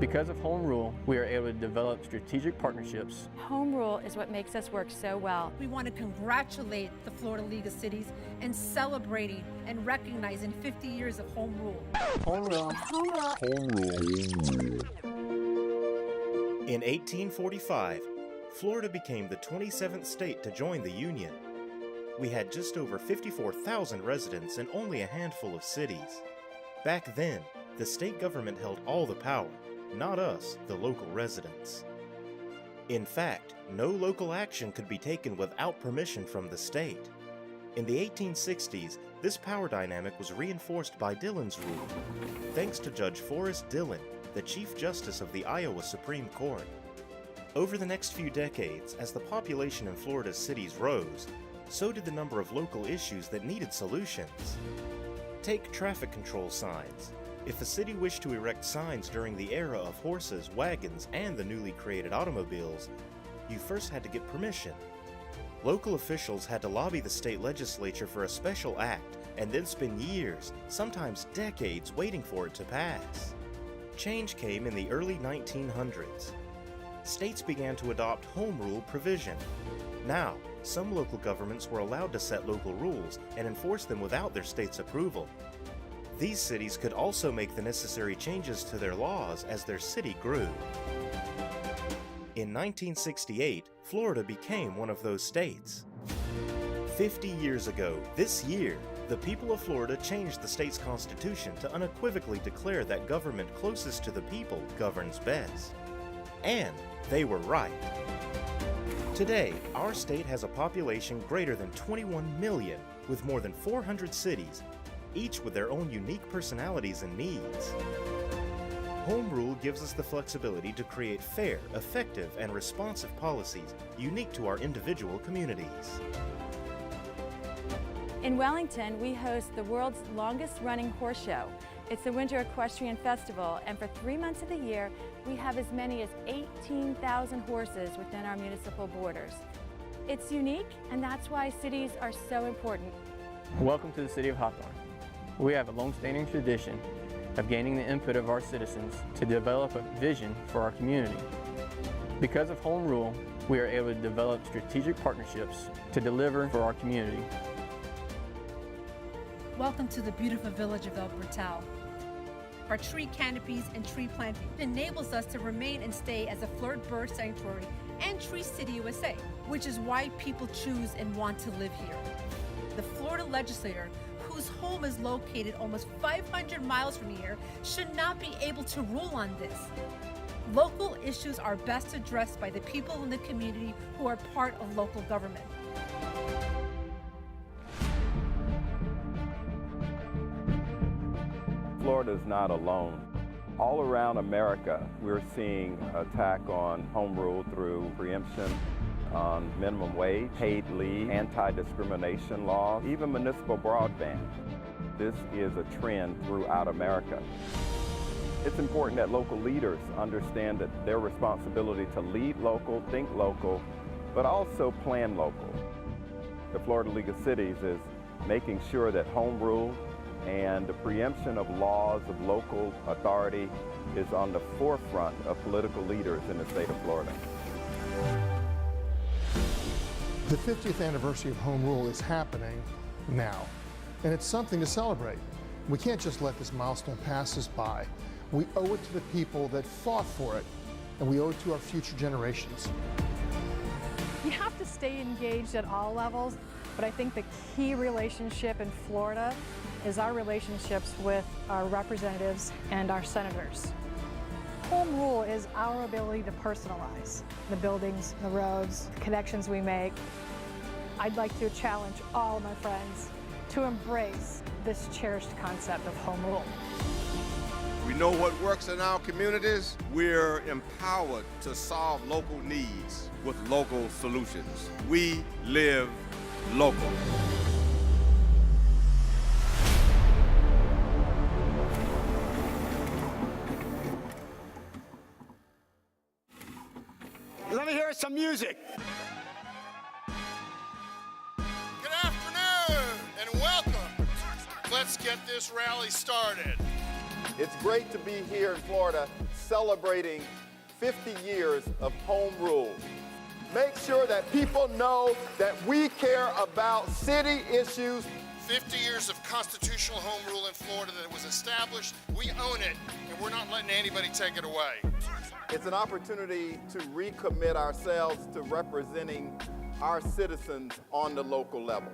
Because of home rule, we are able to develop strategic partnerships. Home rule is what makes us work so well. We want to congratulate the Florida League of Cities in celebrating and recognizing 50 years of home rule. Home rule. Home rule. Home rule. In 1845, Florida became the 27th state to join the Union. We had just over 54,000 residents and only a handful of cities. Back then, the state government held all the power, not us, the local residents. In fact, no local action could be taken without permission from the state. In the 1860s, this power dynamic was reinforced by Dillon's rule, thanks to Judge Forrest Dillon, the Chief Justice of the Iowa Supreme Court. Over the next few decades, as the population in Florida's cities rose, so did the number of local issues that needed solutions. Take traffic control signs. If a city wished to erect signs during the era of horses, wagons, and the newly created automobiles, you first had to get permission. Local officials had to lobby the state legislature for a special act and then spend years, sometimes decades, waiting for it to pass. Change came in the early 1900s. States began to adopt home rule provision. Now, some local governments were allowed to set local rules and enforce them without their state's approval. These cities could also make the necessary changes to their laws as their city grew. In 1968, Florida became one of those states. 50 years ago, this year, the people of Florida changed the state's constitution to unequivocally declare that government closest to the people governs best. And they were right. Today, our state has a population greater than 21 million, with more than 400 cities, each with their own unique personalities and needs. Home rule gives us the flexibility to create fair, effective, and responsive policies unique to our individual communities. In Wellington, we host the world's longest-running horse show. It's the Winter Equestrian Festival, and for 3 months of the year, we have as many as 18,000 horses within our municipal borders. It's unique, and that's why cities are so important. Welcome to the City of Hawthorne. We have a long-standing tradition of gaining the input of our citizens to develop a vision for our community. Because of home rule, we are able to develop strategic partnerships to deliver for our community. Welcome to the beautiful village of El Portal. Our tree canopies and tree planting enables us to remain and stay as a Florida Bird Sanctuary and Tree City, USA, which is why people choose and want to live here. The Florida legislator, whose home is located almost 500 miles from here, should not be able to rule on this. Local issues are best addressed by the people in the community who are part of local government. Florida is not alone. All around America, we're seeing attack on home rule through preemption on minimum wage, paid leave, anti-discrimination laws, even municipal broadband. This is a trend throughout America. It's important that local leaders understand that their responsibility to lead local, think local, but also plan local. The Florida League of Cities is making sure that home rule and the preemption of laws of local authority is on the forefront of political leaders in the state of Florida. The 50th anniversary of home rule is happening now, and it's something to celebrate. We can't just let this milestone pass us by. We owe it to the people that fought for it, and we owe it to our future generations. You have to stay engaged at all levels, but I think the key relationship in Florida is our relationships with our representatives and our senators. Home rule is our ability to personalize the buildings, the roads, the connections we make. I'd like to challenge all of my friends to embrace this cherished concept of home rule. We know what works in our communities. We're empowered to solve local needs with local solutions. We live local. Let me hear some music. Good afternoon and welcome. Let's get this rally started. It's great to be here in Florida celebrating 50 years of home rule. Make sure that people know that we care about city issues. 50 years of constitutional home rule in Florida that was established. We own it, and we're not letting anybody take it away. It's an opportunity to recommit ourselves to representing our citizens on the local level.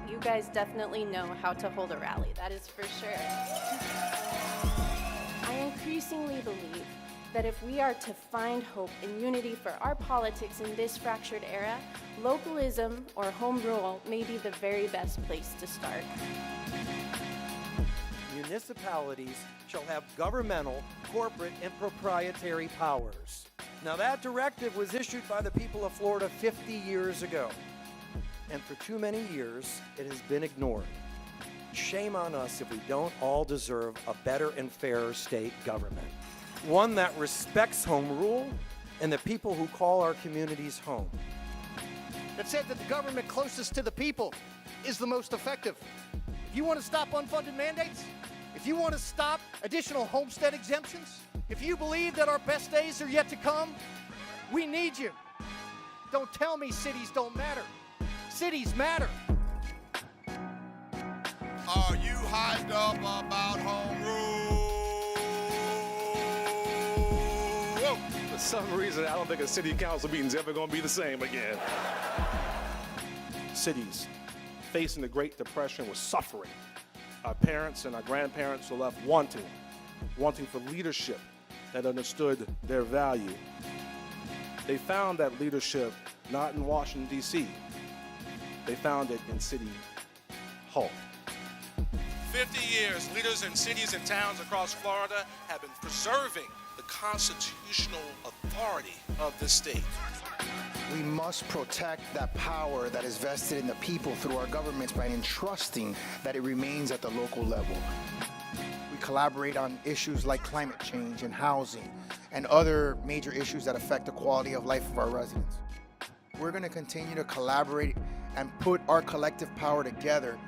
You guys definitely know how to hold a rally, that is for sure. I increasingly believe that if we are to find hope and unity for our politics in this fractured era, localism or home rule may be the very best place to start. Municipalities shall have governmental, corporate, and proprietary powers. Now that directive was issued by the people of Florida 50 years ago, and for too many years it has been ignored. Shame on us if we don't all deserve a better and fairer state government. One that respects home rule and the people who call our communities home. That said that the government closest to the people is the most effective. If you want to stop unfunded mandates, if you want to stop additional homestead exemptions, if you believe that our best days are yet to come, we need you. Don't tell me cities don't matter. Cities matter. Are you hyped up about home rule? Whoa. For some reason, I don't think a city council meeting's ever going to be the same again. Cities facing the Great Depression were suffering. Our parents and our grandparents were left wanting for leadership that understood their value. They found that leadership not in Washington, D.C. They found it in City Hall. 50 years, leaders in cities and towns across Florida have been preserving the constitutional authority of the state. We must protect that power that is vested in the people through our governments by entrusting that it remains at the local level. We collaborate on issues like climate change and housing and other major issues that affect the quality of life of our residents. We're going to continue to collaborate and put our collective power together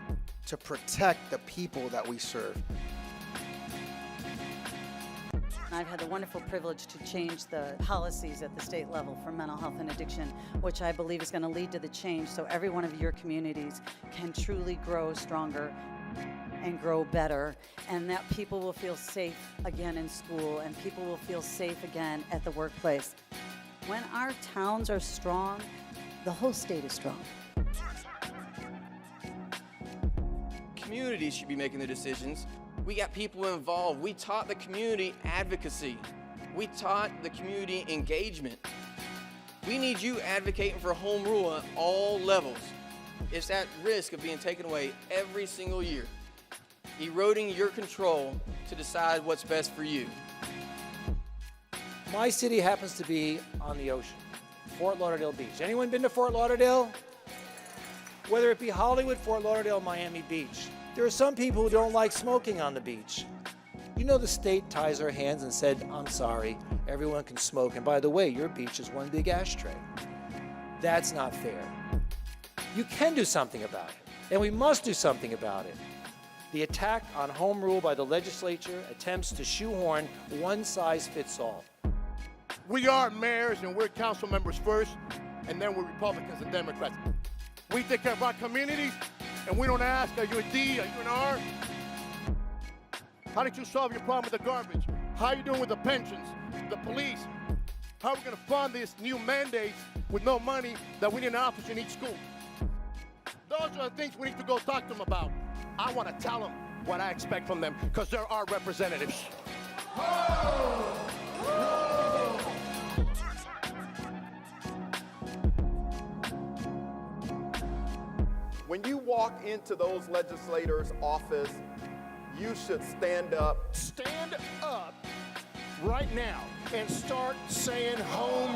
to protect the people that we serve. I've had the wonderful privilege to change the policies at the state level for mental health and addiction, which I believe is going to lead to the change so every one of your communities can truly grow stronger and grow better, and that people will feel safe again in school and people will feel safe again at the workplace. When our towns are strong, the whole state is strong. Communities should be making the decisions. We got people involved. We taught the community advocacy. We taught the community engagement. We need you advocating for home rule at all levels. It's at risk of being taken away every single year, eroding your control to decide what's best for you. My city happens to be on the ocean, Fort Lauderdale Beach. Anyone been to Fort Lauderdale? Whether it be Hollywood, Fort Lauderdale, Miami Beach. There are some people who don't like smoking on the beach. You know, the state ties their hands and said, I'm sorry, everyone can smoke. And by the way, your beach is one big ashtray. That's not fair. You can do something about it, and we must do something about it. The attack on home rule by the legislature attempts to shoehorn one size fits all. We are mayors and we're council members first, and then we're Republicans and Democrats. We take care of our communities, and we don't ask, are you a D, are you an R? How did you solve your problem with the garbage? How are you doing with the pensions, the police? How are we going to fund these new mandates with no money that we need an office in each school? Those are the things we need to go talk to them about. I want to tell them what I expect from them because they're our representatives. When you walk into those legislators' office, you should stand up. Stand up right now and start saying home